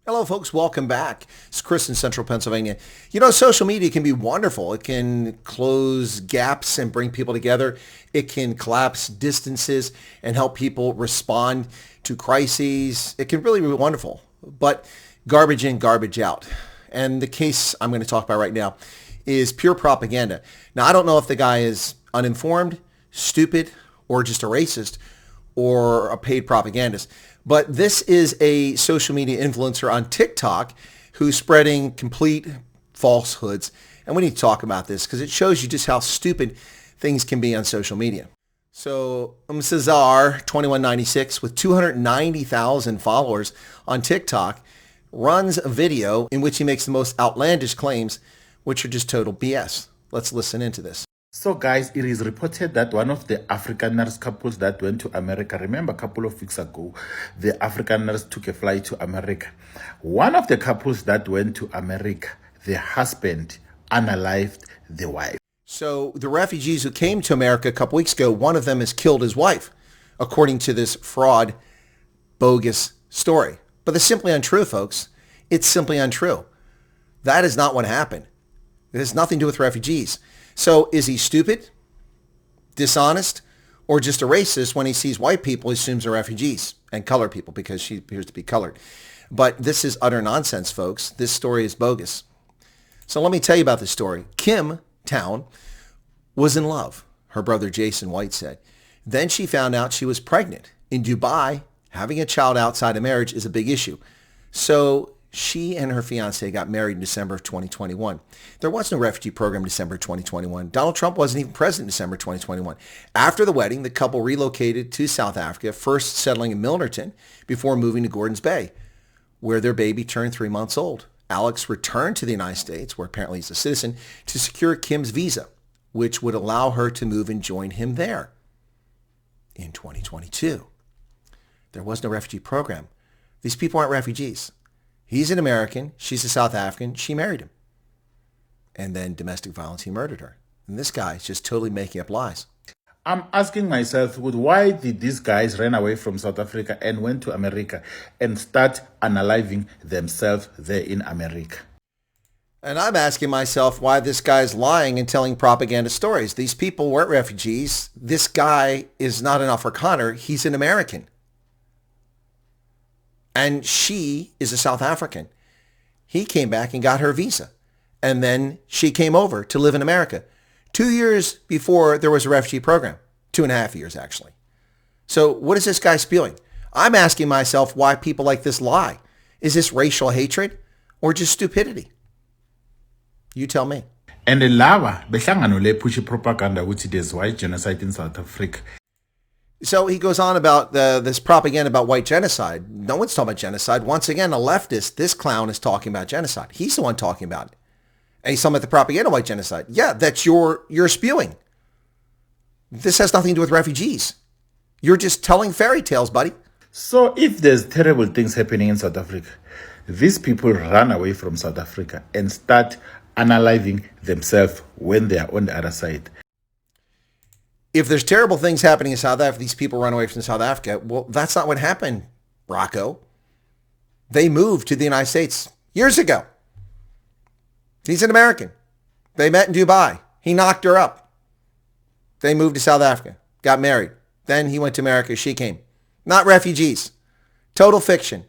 Hello, folks. Welcome back. It's Chris in Central Pennsylvania. You know, social media can be wonderful. It can close gaps and bring people together. It can collapse distances and help people respond to crises. It can really be wonderful, but garbage in, garbage out. And the case I'm going to talk about right now is pure propaganda. Now, I don't know if the guy is uninformed, stupid, or just a racist, or a paid propagandist. But this is a social media influencer on TikTok who's spreading complete falsehoods. And we need to talk about this because it shows you just how stupid things can be on social media. So Cesar, 2196, with 290,000 followers on TikTok, runs a video in which he makes the most outlandish claims, which are just total BS. Let's listen into this. So guys, it is reported that one of the Afrikaners couples that went to America, remember a couple of weeks ago, the Afrikaners took a flight to America. One of the couples that went to America, the husband unalived the wife. So the refugees who came to America a couple weeks ago, one of them has killed his wife, according to this fraud, bogus story. But it's simply untrue, folks. It's simply untrue. That is not what happened. It has nothing to do with refugees. So is he stupid, dishonest, or just a racist when he sees white people, he assumes they're refugees, and colored people because she appears to be colored? But this is utter nonsense, folks. This story is bogus. So let me tell you about this story. Kim Town was in love, her brother Jason White said. Then she found out she was pregnant. In Dubai, having a child outside of marriage is a big issue. So she and her fiancé got married in December of 2021. There was no refugee program in December 2021. Donald Trump wasn't even president in December 2021. After the wedding, the couple relocated to South Africa, first settling in Milnerton before moving to Gordons Bay, where their baby turned 3 months old. Alex returned to the United States, where apparently he's a citizen, to secure Kim's visa, which would allow her to move and join him there in 2022. There was no refugee program. These people aren't refugees. He's an American. She's a South African. She married him. And then domestic violence, he murdered her. And this guy is just totally making up lies. I'm asking myself, why did these guys run away from South Africa and went to America and start unaliving themselves there in America? And I'm asking myself why this guy's lying and telling propaganda stories. These people weren't refugees. This guy is not an Afrikaner. He's an American. And she is a South African. He came back and got her visa. And then she came over to live in America 2 years before there was a refugee program. 2.5 years, actually. So what is this guy spewing? I'm asking myself why people like this lie. Is this racial hatred or just stupidity? You tell me. And the lava, behlangano le push propaganda which there's white genocide in South Africa. So he goes on about this propaganda about white genocide. No one's talking about genocide. Once again, a leftist, this clown is talking about genocide. He's the one talking about it. And he's talking about the propaganda of white genocide. Yeah, that's your spewing. This has nothing to do with refugees. You're just telling fairy tales, buddy. So if there's terrible things happening in South Africa, these people run away from South Africa and start unaliving themselves when they are on the other side. If there's terrible things happening in South Africa, these people run away from South Africa. Well, that's not what happened, Rocco. They moved to the United States years ago. He's an American. They met in Dubai. He knocked her up. They moved to South Africa, got married. Then he went to America. She came. Not refugees. Total fiction.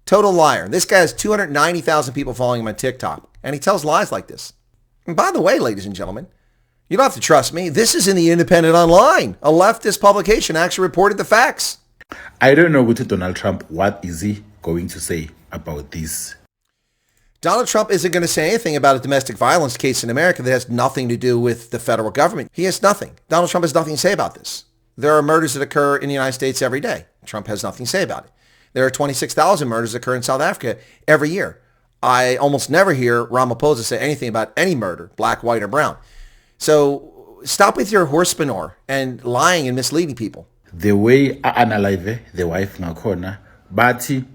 Total liar. This guy has 290,000 people following him on TikTok, and he tells lies like this. And by the way, ladies and gentlemen, you don't have to trust me. This is in the Independent Online. A leftist publication actually reported the facts. I don't know what Donald Trump, what is he going to say about this? Donald Trump isn't going to say anything about a domestic violence case in America that has nothing to do with the federal government. He has nothing. Donald Trump has nothing to say about this. There are murders that occur in the United States every day. Trump has nothing to say about it. There are 26,000 murders that occur in South Africa every year. I almost never hear Ramaphosa say anything about any murder, black, white, or brown. So stop with your horse manure and lying and misleading people. The way I analyze the wife ngakhona bathi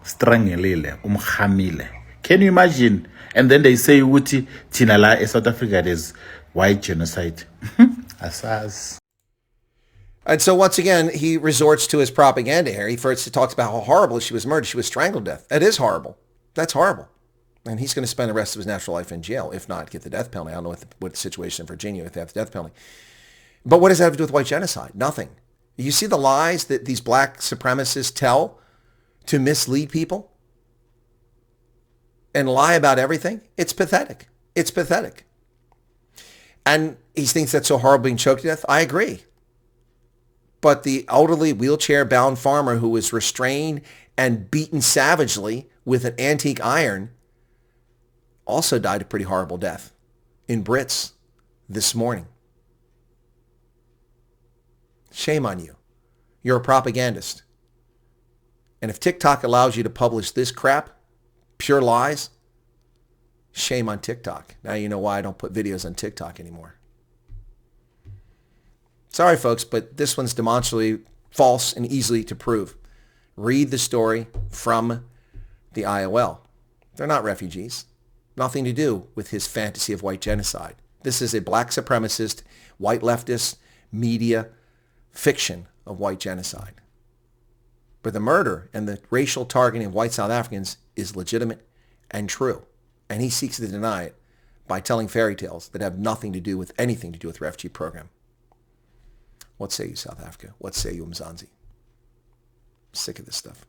strangelile umhamile. Can you imagine? And then they say ukuthi thina la South Africa there's white genocide. Asas. And so once again, he resorts to his propaganda here. He first talks about how horrible she was murdered. She was strangled to death. That is horrible. That's horrible. And he's going to spend the rest of his natural life in jail, if not get the death penalty. I don't know what the situation in Virginia, if they have the death penalty. But what does that have to do with white genocide? Nothing. You see the lies that these black supremacists tell to mislead people and lie about everything? It's pathetic. It's pathetic. And he thinks that's so horrible being choked to death. I agree. But the elderly wheelchair-bound farmer who was restrained and beaten savagely with an antique iron also died a pretty horrible death in Brits this morning. Shame on you. You're a propagandist. And if TikTok allows you to publish this crap, pure lies, shame on TikTok. Now you know why I don't put videos on TikTok anymore. Sorry, folks, but this one's demonstrably false and easily to prove. Read the story from the IOL. They're not refugees. Nothing to do with his fantasy of white genocide. This is a black supremacist, white leftist media fiction of white genocide. But the murder and the racial targeting of white South Africans is legitimate and true. And he seeks to deny it by telling fairy tales that have nothing to do with anything to do with the refugee program. What say you, South Africa? What say you, Mzansi? Sick of this stuff.